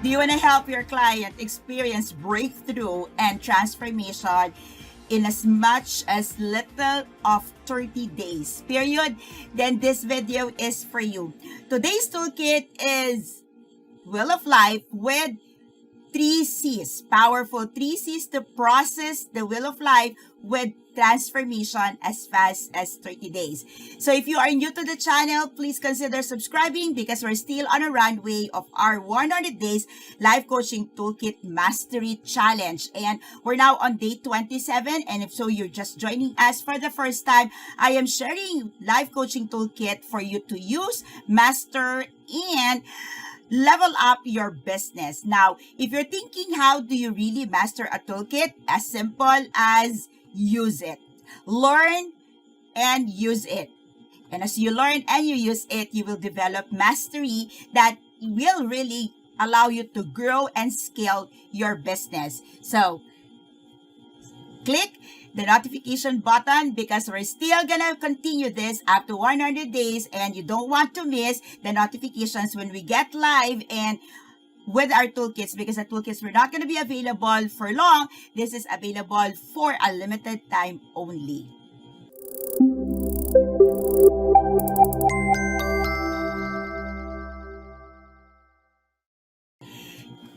Do you want to help your client experience breakthrough and transformation in as much as little of 30 days, period? Then this video is for you. Today's toolkit is Wheel of Life with 3 C's, powerful 3 C's to process the Wheel of Life with transformation as fast as 30 days. So if you are new to the channel, please consider subscribing because we're still on a runway of our 100 days life coaching toolkit mastery challenge. And we're now on day 27. And if so, you're just joining us for the first time, I am sharing life coaching toolkit for you to use, master, and level up your business. Now, if you're thinking, how do you really master a toolkit? As simple as use it. Learn and use it. And as you learn and you use it, you will develop mastery that will really allow you to grow and scale your business. So, click the notification button because we're still gonna continue this up to 100 days and you don't want to miss the notifications when we get live and with our toolkits, because the toolkits were not going to be available for long. This is available for a limited time only.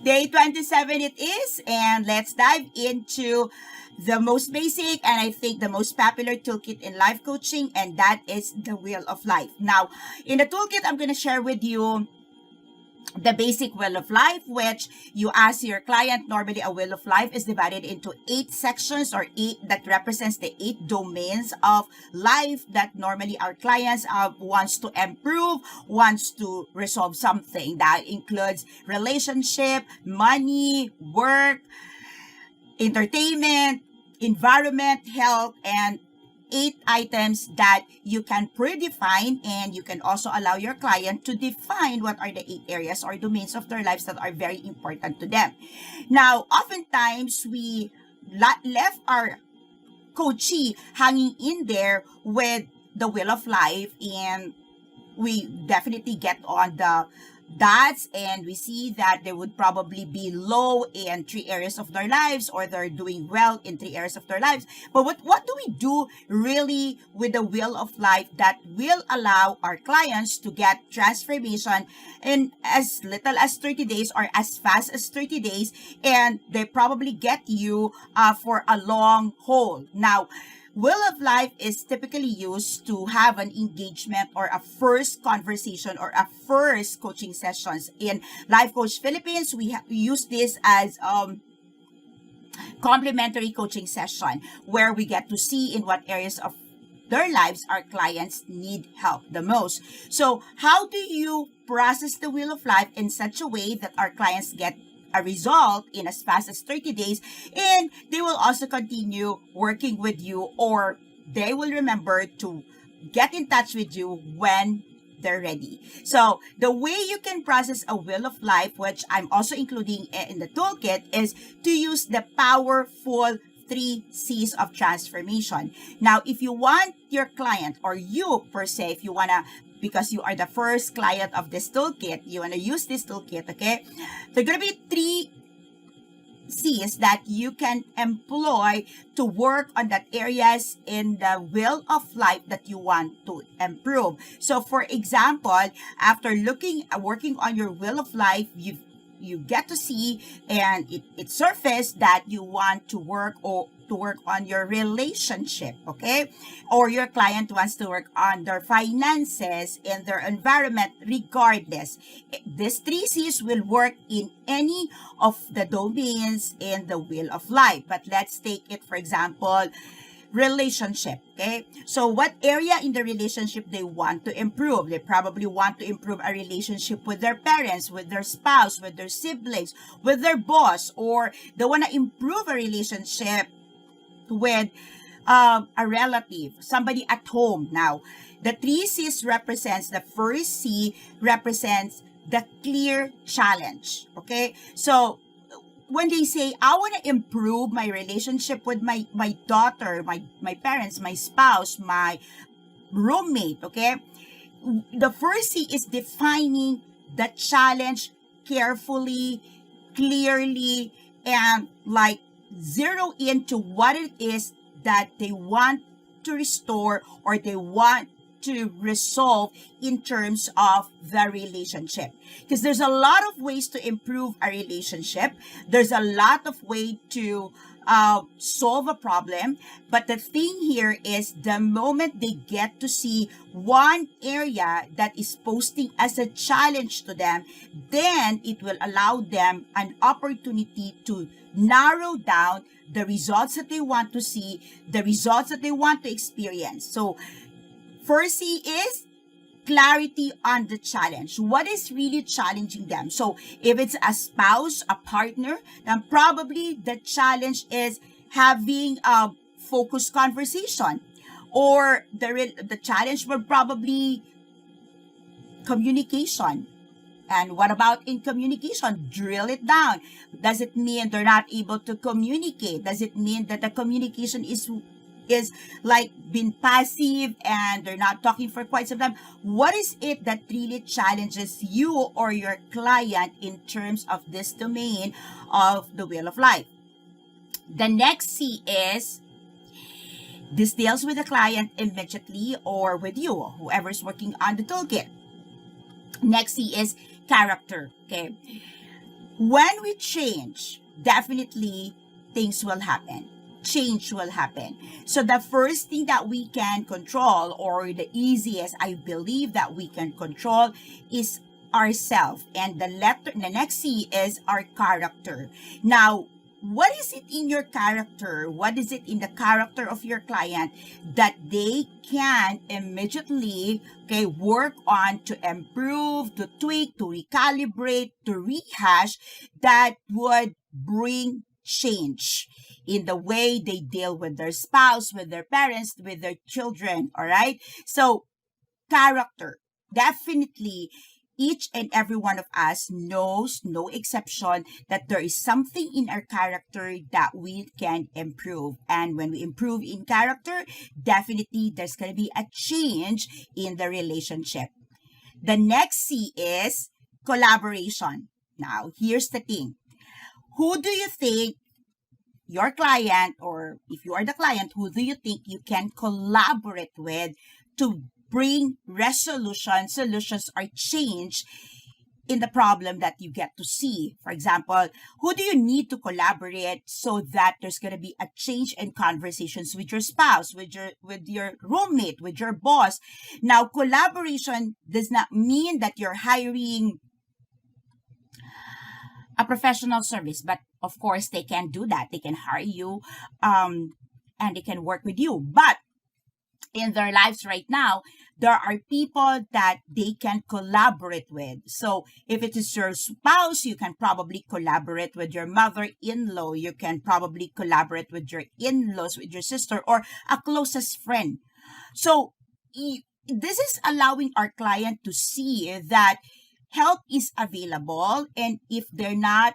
Day 27 it is, and let's dive into the most basic and I think the most popular toolkit in life coaching, and that is the Wheel of Life. Now, in the toolkit, I'm going to share with you the basic Wheel of Life, which you ask your client. Normally, a Wheel of Life is divided into 8 sections, or 8 that represents the 8 domains of life that normally our clients wants to improve, wants to resolve something. That includes relationship, money, work, entertainment, environment, health, and 8 items that you can predefine, and you can also allow your client to define what are the 8 areas or domains of their lives that are very important to them. Now, oftentimes we left our coachee hanging in there with the Wheel of Life, and we definitely get on the dots and we see that they would probably be low in 3 areas of their lives, or they're doing well in 3 areas of their lives. But what do we do really with the Wheel of Life that will allow our clients to get transformation in as little as 30 days or as fast as 30 days, and they probably get you for a long haul? Now, Wheel of Life is typically used to have an engagement or a first conversation or a first coaching sessions. In Life Coach Philippines, we use this as complimentary coaching session where we get to see in what areas of their lives our clients need help the most. So how do you process the Wheel of Life in such a way that our clients get a result in as fast as 30 days, and they will also continue working with you, or they will remember to get in touch with you when they're ready? So the way you can process a Wheel of Life, which I'm also including in the toolkit, is to use the powerful 3 C's of transformation. Now, if you want your client, or you per se, if you want to, because you are the first client of this toolkit, you want to use this toolkit, okay? There are going to be 3 C's that you can employ to work on that areas in the Wheel of Life that you want to improve. So, for example, after working on your Wheel of Life, you get to see, and it surfaced that you want to work on your relationship, okay? Or your client wants to work on their finances and their environment. Regardless, these 3 C's will work in any of the domains in the Wheel of Life. But let's take it, for example, relationship, okay? So what area in the relationship they want to improve? They probably want to improve a relationship with their parents, with their spouse, with their siblings, with their boss, or they want to improve a relationship with a relative, somebody at home. Now, the 3 C's represents, the first C represents the clear challenge, okay? So when they say, I want to improve my relationship with my daughter, my parents, my spouse, my roommate, okay? The first C is defining the challenge carefully, clearly, and like zero into what it is that they want to restore or they want to resolve in terms of the relationship. Because there's a lot of ways to improve a relationship. There's a lot of way to solve a problem. But the thing here is the moment they get to see one area that is posting as a challenge to them, then it will allow them an opportunity to narrow down the results that they want to see, the results that they want to experience. So first C is clarity on the challenge. What is really challenging them? So if it's a spouse, a partner, then probably the challenge is having a focused conversation. Or the challenge will probably communication. And what about in communication? Drill it down. Does it mean they're not able to communicate? Does it mean that the communication is like being passive and they're not talking for quite some time? What is it that really challenges you or your client in terms of this domain of the wheel of life? The next C is, this deals with the client immediately or with you, whoever's working on the toolkit. Next C is character. Okay. When we change, definitely things will happen. Change will happen. So the first thing that we can control, or the easiest I believe that we can control, is ourselves. And the next C is our character. Now, what is it in your character? What is it in the character of your client that they can immediately work on to improve, to tweak, to recalibrate, to rehash, that would bring change in the way they deal with their spouse, with their parents, with their children, all right? So character, definitely each and every one of us knows, no exception, that there is something in our character that we can improve. And when we improve in character, definitely there's going to be a change in the relationship. The next C is collaboration. Now, here's the thing. Who do you think your client, or if you are the client, who do you think you can collaborate with to bring solutions, or change in the problem that you get to see? For example, who do you need to collaborate so that there's going to be a change in conversations with your spouse, with your roommate, with your boss? Now, collaboration does not mean that you're hiring a professional service, but of course they can do that. They can hire you and they can work with you. But in their lives right now, there are people that they can collaborate with. So if it is your spouse, you can probably collaborate with your mother-in-law. You can probably collaborate with your in-laws, with your sister, or a closest friend. So this is allowing our client to see that help is available, and if they're not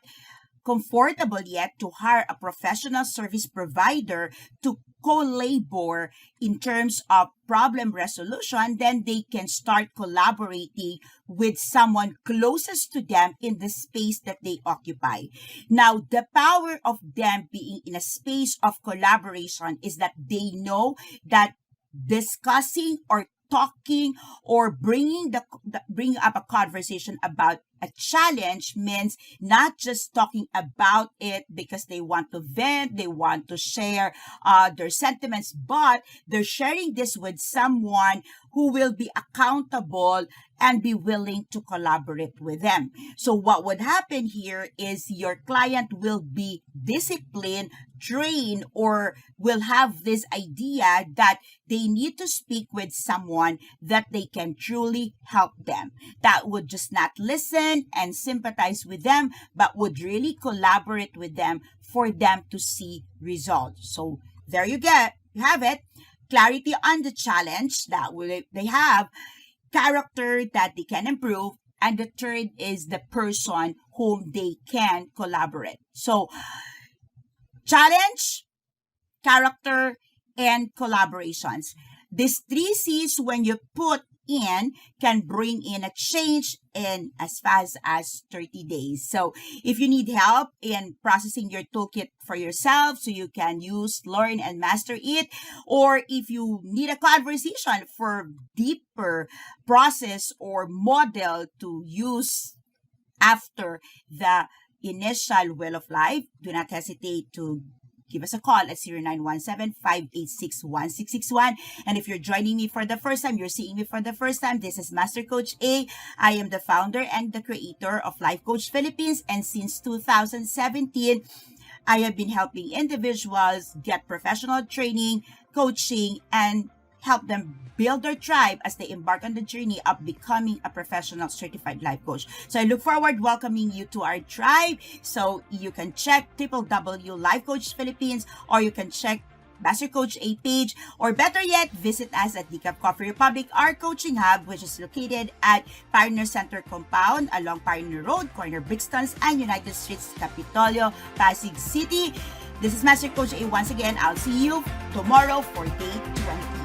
comfortable yet to hire a professional service provider to co-labor in terms of problem resolution, then they can start collaborating with someone closest to them in the space that they occupy. Now, the power of them being in a space of collaboration is that they know that discussing or talking or bringing up a conversation about a challenge means not just talking about it because they want to vent, they want to share their sentiments, but they're sharing this with someone who will be accountable and be willing to collaborate with them. So what would happen here is your client will be disciplined, trained, or will have this idea that they need to speak with someone that they can truly help them, that would just not listen and sympathize with them, but would really collaborate with them for them to see results. So there you have it. Clarity on the challenge that they have, character that they can improve, and the third is the person whom they can collaborate. So challenge, character, and collaborations. These three C's, when you put in can bring in a change in as fast as 30 days. So if you need help in processing your toolkit for yourself so you can use, learn, and master it, or if you need a conversation for deeper process or model to use after the initial Wheel of Life, do not hesitate to give us a call at 0917-586-1661. And if you're joining me for the first time, you're seeing me for the first time, this is Master Coach A. I am the founder and the creator of Life Coach Philippines. And since 2017, I have been helping individuals get professional training, coaching, and help them build their tribe as they embark on the journey of becoming a professional certified life coach. So I look forward welcoming you to our tribe. So you can check www.Life Coach Philippines, or you can check Master Coach A page, or better yet, visit us at Decaf Coffee Republic, our coaching hub, which is located at Pioneer Center Compound along Pioneer Road, corner Brixtons and United Streets, Capitolio, Pasig City. This is Master Coach A once again. I'll see you tomorrow for day 20.